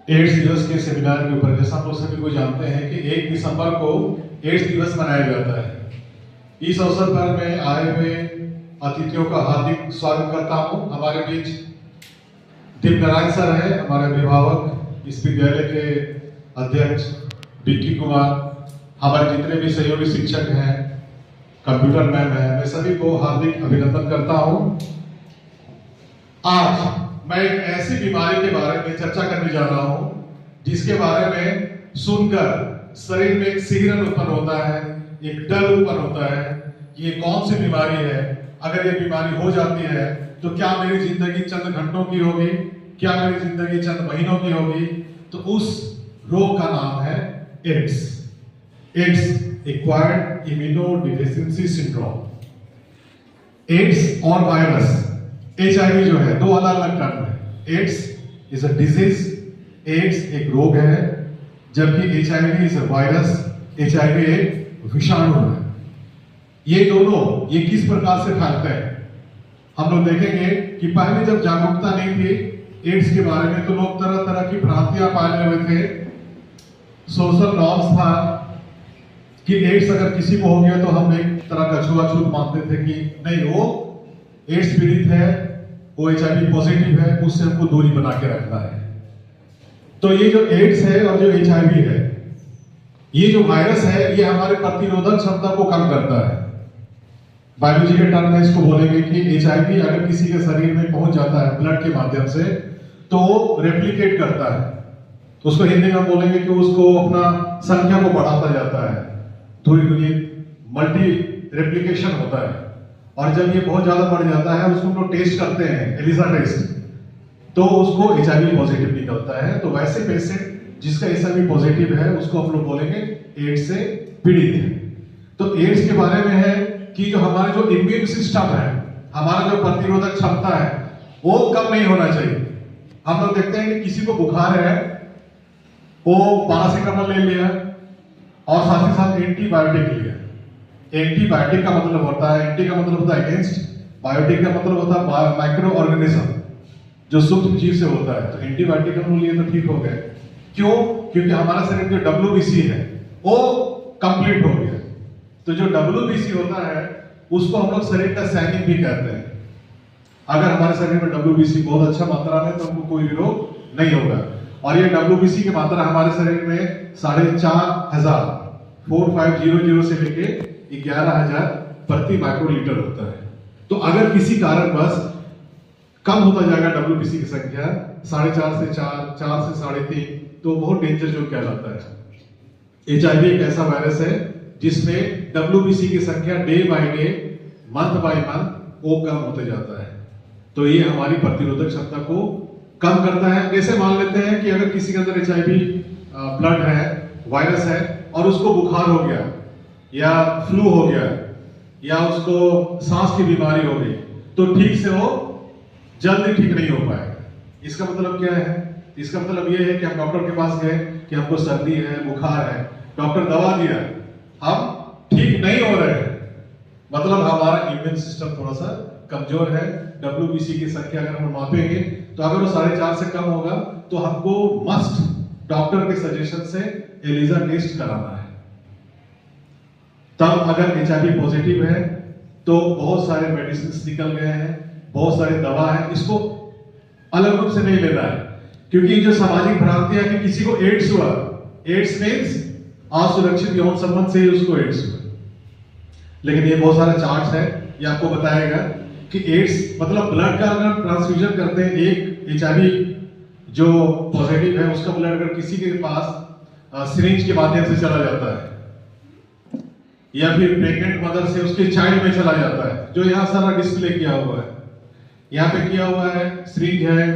Ads दिवस के seminar के ऊपर, जैसा हम लोग सभी को जानते हैं कि 1 दिसंबर को एड्स दिवस मनाया जाता है। इस अवसर पर मैं आए हुए अतिथियों का हार्दिक स्वागत करता हूं। हमारे बीच दीपनारायण सर है, हमारे अभिभावक, इस विद्यालय के अध्यक्ष विक्की कुमार, हमारे जितने भी सहयोगी शिक्षक हैं, कंप्यूटर मैम है, मैं सभी को हार्दिक अभिनंदन करता हूं। आज मैं एक ऐसी बीमारी के बारे में चर्चा करने जा रहा हूं जिसके बारे में सुनकर शरीर में एक सिहरन उत्पन्न होता है, एक डर उत्पन्न होता है। ये कौन सी बीमारी है? अगर ये बीमारी हो जाती है तो क्या मेरी जिंदगी चंद घंटों की होगी, क्या मेरी जिंदगी चंद महीनों की होगी? तो उस रोग का नाम है AIDS. AIDS, acquired immunodeficiency syndrome. AIDS और वायरस, HIV जो है, दो अलग अलग टर्म है। AIDS is a disease, AIDS एक रोग है, जबकि HIV is a virus, HIV एक विषाणु है। ये दोनों ये किस प्रकार से फैलते हैं हम लोग देखेंगे कि पहले जब जागरूकता नहीं थी एड्स के बारे में तो लोग तरह तरह की भ्रांतियां पाले हुए थे। सोशल नॉर्म्स था कि एड्स अगर किसी को हो गया तो हम एक तरह का छुआछूत मानते थे कि नहीं, वो एड्स पीड़ित है, वो HIV पॉजिटिव है, उससे हमको दूरी बना के रखना है। तो ये जो एड्स है और जो HIV है, ये जो वायरस है, ये हमारे प्रतिरोधक क्षमता को कम करता है। बायोलॉजी के टर्म में इसको बोलेंगे कि HIV अगर किसी के शरीर में पहुंच जाता है ब्लड के माध्यम से तो वो रेप्लिकेट करता है। तो उसको हिंदी में बोलेंगे कि उसको अपना संख्या को बढ़ाता जाता है, थोड़ी थोड़ी मल्टी रेप्लिकेशन होता है। और जब ये बहुत ज्यादा बढ़ जाता है उसको हम लोग टेस्ट करते हैं, एलिसा टेस्ट, तो उसको HIV पॉजिटिव निकलता है। तो वैसे पेशेंट जिसका HIV पॉजिटिव है उसको हम लोग बोलेंगे एड्स से पीड़ित है। तो एड्स के बारे में है कि जो हमारा जो इम्यून सिस्टम है, हमारा जो प्रतिरोधक क्षमता है, वो कम नहीं होना चाहिए। हम लोग देखते हैं कि किसी को बुखार है, वो पैरासिटामोल ले लिया और साथ ही साथ एंटीबायोटिक लिया। एंटीबायोटिक का मतलब होता है, एंटी का मतलब होता है अगेंस्ट, बायोटिक का मतलब होता है माइक्रो ऑर्गेनिज्म, जो सूक्ष्म जीव से होता है। तो एंटीबायोटिक हम लिए तो ठीक हो गए। क्यों? क्योंकि हमारा शरीर जो WBC है वो कंप्लीट हो गया। तो जो WBC होता है उसको हम लोग शरीर का सैनिक भी कहते हैं। अगर हमारे शरीर में WBC बहुत अच्छा मात्रा में तो हमको कोई रोग नहीं होगा। और ये WBC की मात्रा हमारे शरीर में 4,500 4500 से लेके 11,000 प्रति माइक्रोलीटर होता है। तो अगर किसी कारणवश कम होता जाएगा WBC की संख्या 4.5 से 4, 4 से 3.5, तो बहुत डेंजर जोन कहलाता है। HIV एक ऐसा वायरस है जिसमें WBC की संख्या day by day, month by month वो कम होते जाता है। तो ये हमारी प्रतिरोधक क्षमता को कम करता है। जैसे मान लेते हैं कि अगर किसी के अंदर HIV ब्लड है, वायरस है, और उसको बुखार हो गया या फ्लू हो गया या उसको सांस की बीमारी हो गई, तो ठीक से वो जल्दी ठीक नहीं हो पाएगा। इसका मतलब क्या है? इसका मतलब ये है कि हम डॉक्टर के पास गए कि हमको सर्दी है, बुखार है, डॉक्टर दवा दिया, हम ठीक नहीं हो रहे हैं, मतलब हमारा इम्यून सिस्टम थोड़ा सा कमजोर है। WBC की संख्या अगर हम मापेंगे तो अगर वो 4.5 से कम होगा तो हमको मस्ट डॉक्टर के सजेशन से एलिसा टेस्ट कराना है। तब अगर HIV पॉजिटिव है तो बहुत सारे मेडिसिन निकल गए हैं, बहुत सारी दवा है, इसको अलग रूप से नहीं लेना है। क्योंकि जो सामाजिक भ्रांतियां कि किसी को एड्स हुआ, एड्स मींस असुरक्षित यौन संबंध से ही उसको एड्स हुआ। लेकिन ये बहुत सारा चार्ट है, ये आपको बताएगा कि एड्स मतलब ब्लड का अगर ट्रांसफ्यूजन करते हैं, एक HIV जो पॉजिटिव है उसका ब्लड अगर किसी के पास सिरिंज के माध्यम से चला जाता है या फिर प्रेग्नेंट मदर से उसके चाइल्ड में चला जाता है, जो यहाँ सारा डिस्प्ले किया हुआ है, यहाँ पे किया हुआ है, सिरिंज है,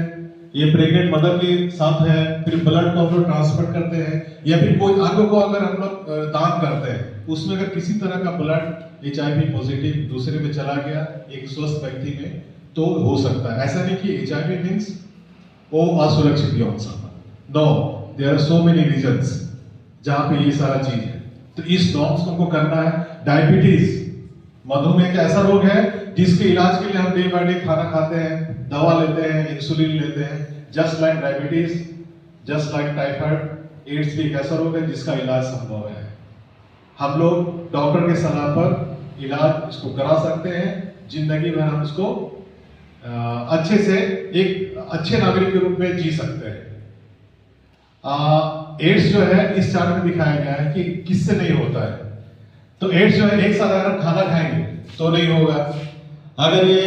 ये प्रेग्नेंट मदर के साथ है, फिर ब्लड को हम लोग ट्रांसफर करते हैं या फिर कोई अंग को अगर हम लोग दान करते हैं, उसमें अगर किसी तरह का ब्लड HIV पॉजिटिव दूसरे में चला गया एक स्वस्थ व्यक्ति में, तो हो सकता है। ऐसा नहीं कि HIV मींस वो असुरक्षित यौन संबंध। No, there are so many reasons जहां पे ये सारा चीज है। तो इस नॉर्म्स को हमको करना है। डायबिटीज, मधुमेह एक ऐसा रोग है जिसके इलाज के लिए हम डे बाय डे खाना खाते हैं, दवा लेते हैं, इंसुलिन लेते हैं, just like diabetes. Just like typhoid, AIDS भी एक ऐसा रोग है जिसका इलाज संभव है। हम लोग डॉक्टर के सलाह पर इलाज इसको करा सकते हैं, जिंदगी भर हम इसको अच्छे से एक अच्छे नागरिक के रूप में जी सकते हैं। एड्स जो है इस चार्ट में दिखाया गया है कि किससे नहीं होता है। तो एड्स जो है एक साथ अगर खाना खाएंगे तो नहीं होगा। अगर ये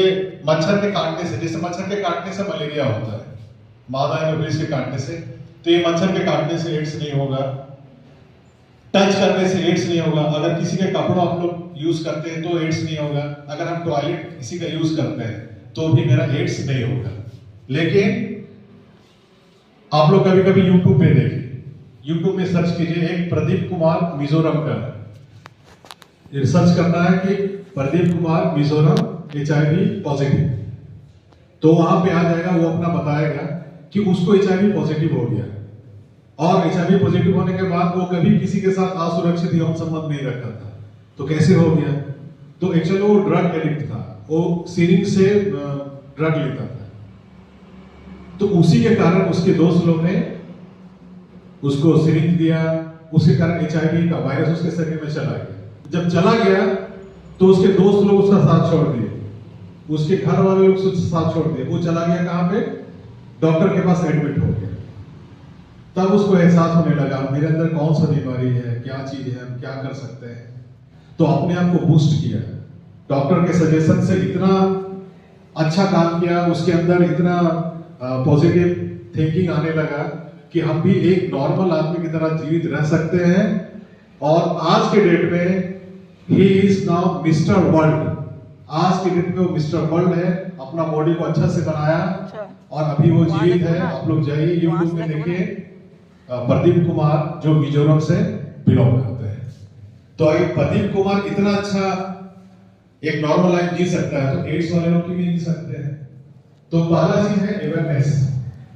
मच्छर के काटने से, जैसे मच्छर के काटने से मलेरिया होता है, मादा एनोफिलिस के काटने से, तो ये मच्छर के काटने से एड्स नहीं होगा। टच करने से एड्स नहीं होगा। अगर किसी के कपड़ा हम लोग यूज करते हैं तो एड्स नहीं होगा। अगर हम टॉयलेट किसी का यूज करते हैं तो भी मेरा एड्स नहीं होगा। लेकिन आप लोग कभी कभी यूट्यूब पे देखें, यूट्यूब में सर्च कीजिए, एक प्रदीप कुमार मिजोरम का रिसर्च करना है कि प्रदीप कुमार मिजोरम HIV पॉजिटिव, तो वहां पे आ जाएगा, वो अपना बताएगा कि उसको HIV पॉजिटिव हो गया और HIV पॉजिटिव होने के बाद वो कभी किसी के साथ असुरक्षित यौन संबंध नहीं रखता था। तो कैसे हो गया? तो एक्चुअली वो ड्रग एडिक्ट था, वो सिरिंज से ड्रग लेता था। तो उसी के कारण उसके दोस्त लोग ने उसको सिरिंज दिया, उसके कारण HIV का वायरस उसके शरीर में चला गया। जब चला गया तो उसके दोस्त लोग उसका साथ छोड़ दिए, उसके घर वाले लोग उसका साथ छोड़ दिए। वो चला गया कहां पे? डॉक्टर के पास एडमिट हो गया। तब उसको एहसास होने लगा मेरे अंदर कौन सा बीमारी है, क्या चीज है, हम क्या कर सकते हैं। तो अपने आप को बूस्ट किया, डॉक्टर के सजेशन से इतना अच्छा काम किया, उसके अंदर इतना पॉजिटिव थिंकिंग आने लगा कि हम भी एक नॉर्मल आदमी की तरह जीवित रह सकते हैं। और आज के डेट में he is now mister world. आज के डेट में वो मिस्टर वर्ल्ड है, अपना बॉडी को अच्छा से बनाया और अभी वो जीवित है। आप लोग जाइए यूट्यूब में देखिए, प्रदीप कुमार जो मिजोरम से बिलोंग करते हैं। तो अगर प्रदीप कुमार इतना अच्छा एक नॉर्मल लाइफ जी सकता है तो एड्स वाले लोग भी जी सकते हैं। तो पहला चीज है अवेयरनेस,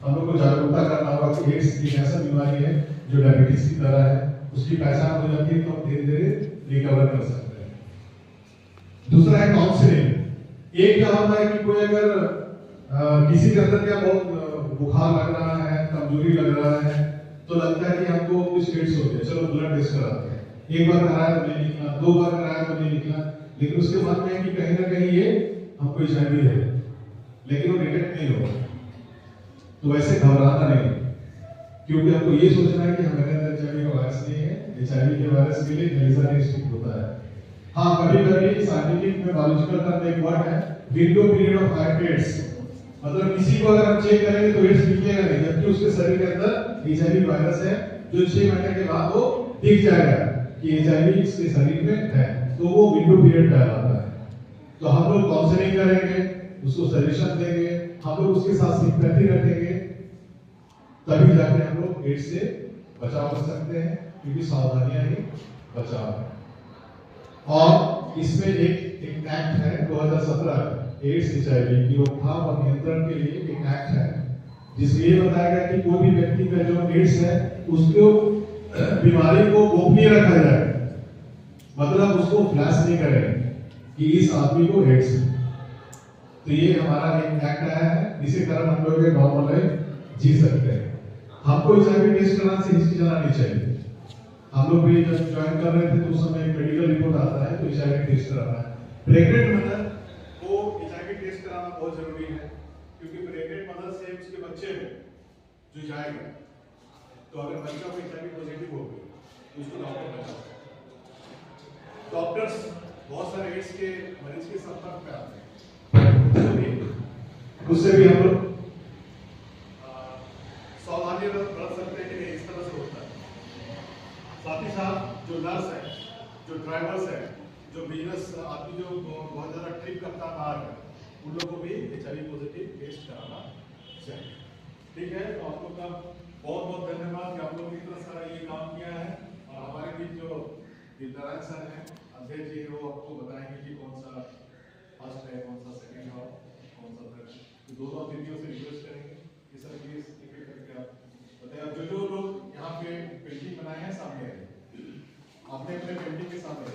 हम लोग को जागरूकता करना होगा कि एड्स एक ऐसा बीमारी है जो डायबिटीज की तरह है, उसकी पहचान हो जाती है तो हम धीरे धीरे रिकवर कर सकते हैं। दूसरा है काउंसलिंग। एक क्या होता है कि कोई अगर किसी के अंदर क्या बहुत बुखार लग रहा है, कमजोरी लग रहा है, तो लगता है कि हमको कुछ एड्स हो गया, चलो ब्लड टेस्ट कराते हैं। एक बार कराया तो नहीं निकला, दो बार कराया तो नहीं निकला, लेकिन उसके बाद में कि कहीं ना कहीं ये हमको HIV है, लेकिन वो डिटेक्ट नहीं होगा। तो वैसे घबराना नहीं, क्योंकि आपको ये सोचना है कि हमारे अंदर HIV का वायरस नहीं है। HIV के वायरस के लिए एलिसा टेस्टिंग होता है। हाँ, कभी कभी साइंटिफिक में बायोलॉजिकल टर्म एक वर्ड है विंडो पीरियड ऑफ एड्स, मतलब किसी को अगर हम चेक करेंगे तो एड्स दिखेगा नहीं, जबकि उसके शरीर के अंदर HIV वायरस है जो 6 महीने के बाद वो दिख जाएगा कि HIV इसके शरीर में है। तो वो विंडो पीरियड कहलाता है। तो हम लोग काउंसलिंग करेंगे, उसको सजेशन देंगे, हम लोग उसके साथ सिंपैथी रखेंगे, तभी जाके हम लोग एड्स से बचाव कर सकते हैं, क्योंकि सावधानियां ही बचाव है। और इसमें एक एक्ट है 2017 एड्स HIV की रोकथाम और नियंत्रण के लिए एक एक्ट है, जिसमें ये बताया गया कि कोई भी व्यक्ति का जो एड्स है उसको बीमारी को गोपनीय रखा जाए, मतलब उसको फ्लैश नहीं करें कि इस आदमी को एड्स है। तो ये हमारा एक एक्ट आया है, इसी कारण हम लोग नॉर्मल लाइफ जी सकते हैं। हमको HIV टेस्ट कराने से हिचकिचाना नहीं चाहिए। हम लोग भी जब ज्वाइन कर रहे थे तो उस समय एक मेडिकल रिपोर्ट आता है तो HIV टेस्ट कराना है। प्रेग्नेंट मदर को HIV टेस्ट कराना बहुत जरूरी है, क्योंकि प्रेग्नेंट मदर से उसके बच्चे में जो जाएगा, तो अगर बच्चा को HIV पॉजिटिव हो गया तो उसको डॉक्टर बचा। डॉक्टर्स बहुत सारे एड्स के मरीज के संपर्क में आते हैं, उससे भी हम लोग सावधानी बरत सकते हैं कि इस तरह से होता है। साथ ही साथ जो नर्स है, जो ड्राइवर्स है, जो बिजनेस आदमी जो बहुत ज़्यादा ट्रिप करता है बाहर है, उन लोगों को भी HIV पॉजिटिव टेस्ट कराना चाहिए। ठीक है, तो आप लोग का बहुत बहुत धन्यवाद कि आप लोगों ने इतना सारा ये काम किया है। और हमारे बीच जो विद्यारायण सर हैं, अध्यक्ष जी, वो आपको बताएंगे कि कौन सा फर्स्ट है, कौन सा सेकेंड है, कौन सा थर्ड। तो दोनों अतिथियों से रिक्वेस्ट करेंगे कि सर प्लीज एक एक करके आप बताइए। अब जो लोग यहाँ पे पेंटिंग बनाए हैं सामने, अपने अपने पेंटिंग के सामने